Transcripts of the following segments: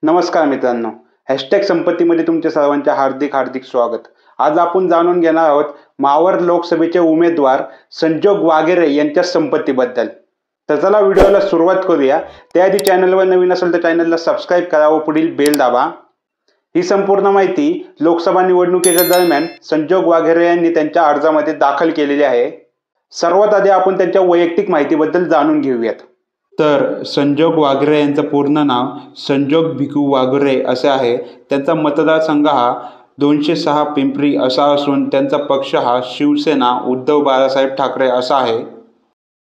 नमस्कार मित्रांनो, हॅशटॅग संपत्तीमध्ये तुमच्या सर्वांचे हार्दिक हार्दिक स्वागत। आज आपण जाणून घेणार आहोत मावळ लोकसभेचे उमेदवार संजोग वाघेरे यांच्या संपत्तीबद्दल। तर चला व्हिडिओला सुरुवात करूया। त्याआधी चॅनलवर नवीन असेल तर चॅनलला सबस्क्राइब करा व पुढील बेल दाबा। ही संपूर्ण माहिती लोकसभा निवडणुकीच्या दरम्यान संजोग वाघेरे यांनी त्यांच्या अर्जामध्ये दाखल केलेली आहे। सर्वात आधी आपण त्यांच्या वैयक्तिक माहितीबद्दल जाणून घेऊयात। तर संजोग वाघेरे यांचं पूर्ण नाव संजोग भिकू वाघेरे असे आहे। त्यांचा मतदारसंघ हा 206 पिंपरी असा असून त्यांचा पक्ष हा शिवसेना उद्धव बाळासाहेब ठाकरे असा आहे।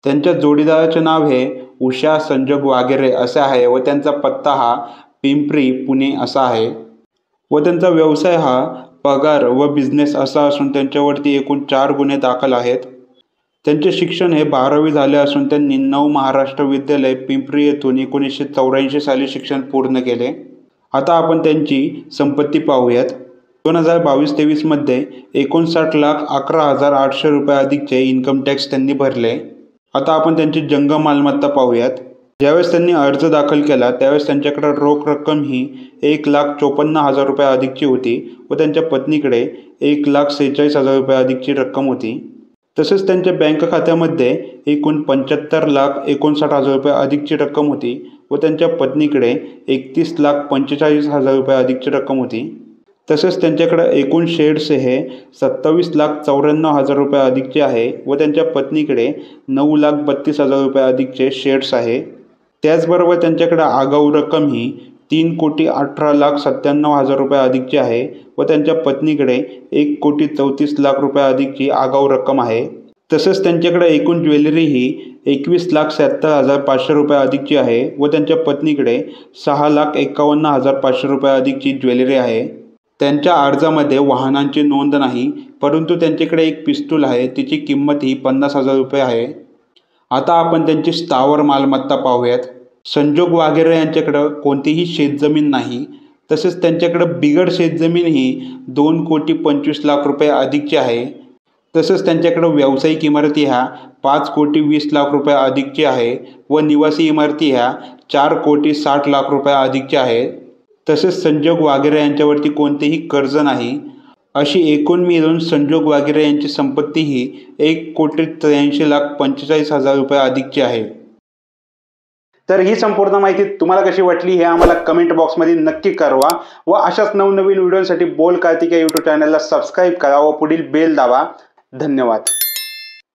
त्यांच्या जोडीदाराचे नाव हे उषा संजोग वाघेरे असे आहे व त्यांचा पत्ता हा पिंपरी पुणे असा आहे व त्यांचा व्यवसाय हा पगार व बिझनेस असा असून त्यांच्यावरती एकूण 4 गुन्हे दाखल आहेत। त्यांचे शिक्षण हे 12वी झाले असून त्यांनी नव महाराष्ट्र विद्यालय पिंपरी येथून 1984 साली शिक्षण पूर्ण केले। आता आपण त्यांची संपत्ती पाहूयात। 2022-23 मध्ये 59,11,800 रुपये अधिकचे इन्कम टॅक्स त्यांनी भरले। आता आपण त्यांची जंगम मालमत्ता पाहूयात। ज्यावेळेस त्यांनी अर्ज दाखल केला त्यावेळेस त्यांच्याकडे रोख रक्कम ही 1,54,000 रुपये अधिकची होती व त्यांच्या पत्नीकडे 1,46,000 रुपये अधिकची रक्कम होती। तसेच त्यांच्या बँक खात्यामध्ये एकूण 75,59,000 रुपये अधिकची रक्कम होती व त्यांच्या पत्नीकडे 31,45,000 रुपये अधिकची रक्कम होती। तसेच त्यांच्याकडे एकूण शेअर्स हे 27,94,000 रुपये अधिकचे आहे व त्यांच्या पत्नीकडे 9,32,000 रुपये अधिकचे शेअर्स आहे। त्याचबरोबर त्यांच्याकडे आगाऊ रक्कम ही 3,18,97,000 रुपये अधिकची आहे व त्यांच्या पत्नीकडे 1,34,00,000 रुपये अधिकची आगाऊ रक्कम आहे। तसेच त्यांच्याकडे एकूण ज्वेलरी ही 21,77,500 रुपये अधिकची आहे व त्यांच्या पत्नीकडे 6,51,500 रुपये अधिकची ज्वेलरी आहे। त्यांच्या अर्जामध्ये वाहनांची नोंद नाही, परंतु त्यांच्याकडे एक पिस्तूल आहे, तिची किंमत ही 50,000 रुपये आहे। आता आपण त्यांची स्थावर मालमत्ता पाहूयात। संजोग वाघेरे यांच्याकडे कोणतीही शेतजमीन नाही। तसेच त्यांच्याकडे बिगड शेतजमीन ही 2,25,00,000 रुपये अधिकची आहे। तसेच त्यांच्याकडे व्यावसायिक इमारती ह्या 5,20,00,000 रुपये अधिकची आहे व निवासी इमारती ह्या 4,60,00,000 रुपये अधिकच्या आहेत। तसेच संजोग वाघेरे यांच्यावरती कोणतेही कर्ज नाही। अशी एकूण मिळून संजोग वाघेरे यांची संपत्ती ही 1,83,45,000 रुपये अधिकची आहे। तर ही संपूर्ण माहिती तुम्हाला कशी वाटली हे आम्हाला कमेंट बॉक्समध्ये नक्की कळवा व अशाच नवनवीन व्हिडिओसाठी बोल कार्तिकेय यूट्यूब चॅनलला सबस्क्राइब करा व पुढील बेल दाबा। धन्यवाद।